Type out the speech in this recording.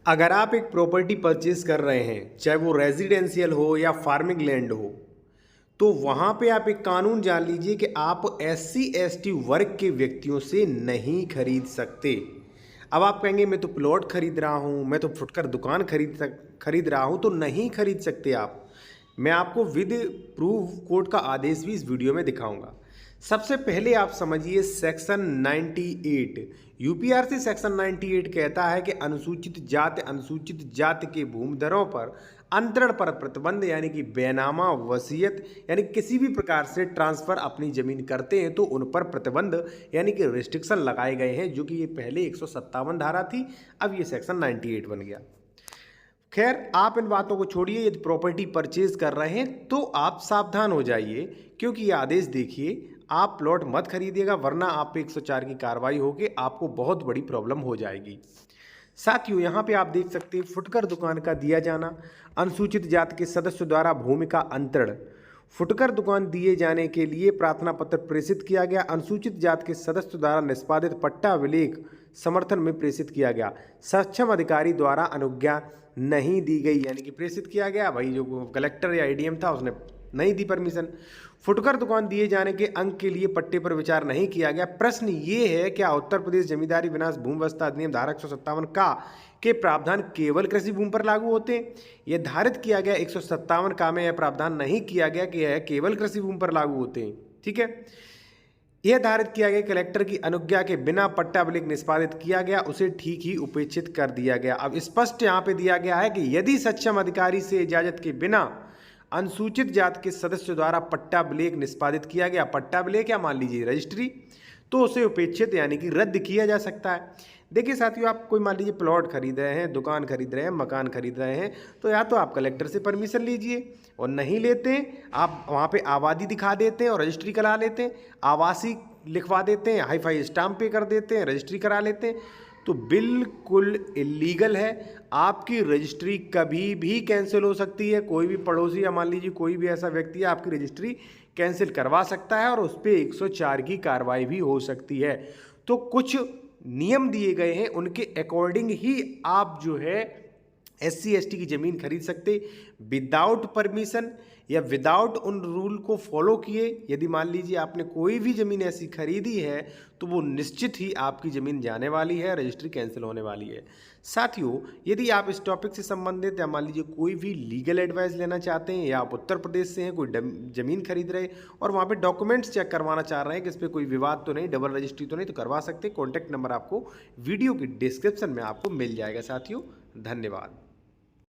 अगर आप एक प्रॉपर्टी परचेज कर रहे हैं, चाहे वो रेजिडेंशियल हो या फार्मिंग लैंड हो, तो वहाँ पे आप एक कानून जान लीजिए कि आप SC ST वर्ग के व्यक्तियों से नहीं खरीद सकते। अब आप कहेंगे मैं तो प्लॉट खरीद रहा हूँ, मैं तो फुटकर दुकान खरीद रहा हूँ, तो नहीं खरीद सकते आप। मैं आपको विद प्रूफ कोर्ट का आदेश भी इस वीडियो में दिखाऊंगा। सबसे पहले आप समझिए सेक्शन 98 यूपीआरसी सेक्शन 98 कहता है कि अनुसूचित जाति के भूमिधरों पर अंतरण पर प्रतिबंध यानी कि बेनामा वसीयत यानी किसी भी प्रकार से ट्रांसफर अपनी जमीन करते हैं तो उन पर प्रतिबंध यानी कि रिस्ट्रिक्शन लगाए गए हैं, जो कि ये पहले 157 धारा थी, अब ये सेक्शन 98 बन गया। खैर आप इन बातों को छोड़िए, यदि प्रॉपर्टी परचेज कर रहे हैं तो आप सावधान हो जाइए, क्योंकि ये आदेश देखिए, आप प्लॉट मत खरीदिएगा वरना आप पे 104 की कार्रवाई होगी, आपको बहुत बड़ी प्रॉब्लम हो जाएगी। साथियों यहाँ पे आप देख सकते हैं फुटकर दुकान का दिया जाना, अनुसूचित जाति के सदस्य द्वारा भूमि का अंतरण। फुटकर दुकान दिए जाने के लिए प्रार्थना पत्र प्रेषित किया गया, अनुसूचित जाति के सदस्य द्वारा निष्पादित पट्टा अभिलेख समर्थन में प्रेषित किया गया, सक्षम अधिकारी द्वारा अनुज्ञा नहीं दी गई यानी कि प्रेषित किया गया, भाई जो कलेक्टर या ADM था उसने नहीं दी परमिशन। फुटकर दुकान दिए जाने के अंक के लिए पट्टे पर विचार नहीं किया गया। प्रश्न ये है, क्या उत्तर प्रदेश जमींदारी विनाश भूमि व्यवस्था अधिनियम धारा 157 का के प्रावधान केवल कृषि भूमि पर लागू होते हैं? यह धारित किया गया 157 का में यह प्रावधान नहीं किया गया कि यह केवल कृषि भूमि पर लागू होते हैं। ठीक है, यह धारित किया गया कलेक्टर की अनुज्ञा के बिना पट्टा अभिलेख निष्पादित किया गया, उसे ठीक ही उपेक्षित कर दिया गया। अब स्पष्ट यहाँ पे दिया गया है कि यदि सक्षम अधिकारी से इजाजत के बिना अनुसूचित जाति के सदस्य द्वारा पट्टा अभिलेख निष्पादित किया गया, पट्टा अभिलेख या मान लीजिए रजिस्ट्री, तो उसे उपेक्षित यानी कि रद्द किया जा सकता है। देखिए साथियों, आप कोई मान लीजिए प्लॉट खरीद रहे हैं, दुकान खरीद रहे हैं, मकान खरीद रहे हैं, तो या तो आप कलेक्टर से परमिशन लीजिए, और नहीं लेते हैं आप वहाँ पे आबादी दिखा देते हैं और रजिस्ट्री करा लेते हैं, आवासी लिखवा देते हैं, हाई फाई स्टाम्प पे कर देते हैं, रजिस्ट्री करा लेते हैं, तो बिल्कुल इलीगल है। आपकी रजिस्ट्री कभी भी कैंसिल हो सकती है। कोई भी पड़ोसी या मान लीजिए कोई भी ऐसा व्यक्ति है आपकी रजिस्ट्री कैंसिल करवा सकता है और उस पर 104 की कार्रवाई भी हो सकती है। तो कुछ नियम दिए गए हैं, उनके अकॉर्डिंग ही आप जो है SC ST की ज़मीन खरीद सकते, विदाउट परमिशन या विदाउट उन रूल को फॉलो किए। यदि मान लीजिए आपने कोई भी ज़मीन ऐसी खरीदी है तो वो निश्चित ही आपकी ज़मीन जाने वाली है, रजिस्ट्री कैंसिल होने वाली है। साथियों, यदि आप इस टॉपिक से संबंधित या मान लीजिए कोई भी लीगल एडवाइस लेना चाहते हैं, या आप उत्तर प्रदेश से हैं, कोई ज़मीन खरीद रहे और वहाँ पे डॉक्यूमेंट्स चेक करवाना चाह रहे हैं कि इस पर कोई विवाद तो नहीं, डबल रजिस्ट्री तो नहीं, तो करवा सकते। कॉन्टैक्ट नंबर आपको वीडियो की डिस्क्रिप्शन में आपको मिल जाएगा। साथियों धन्यवाद।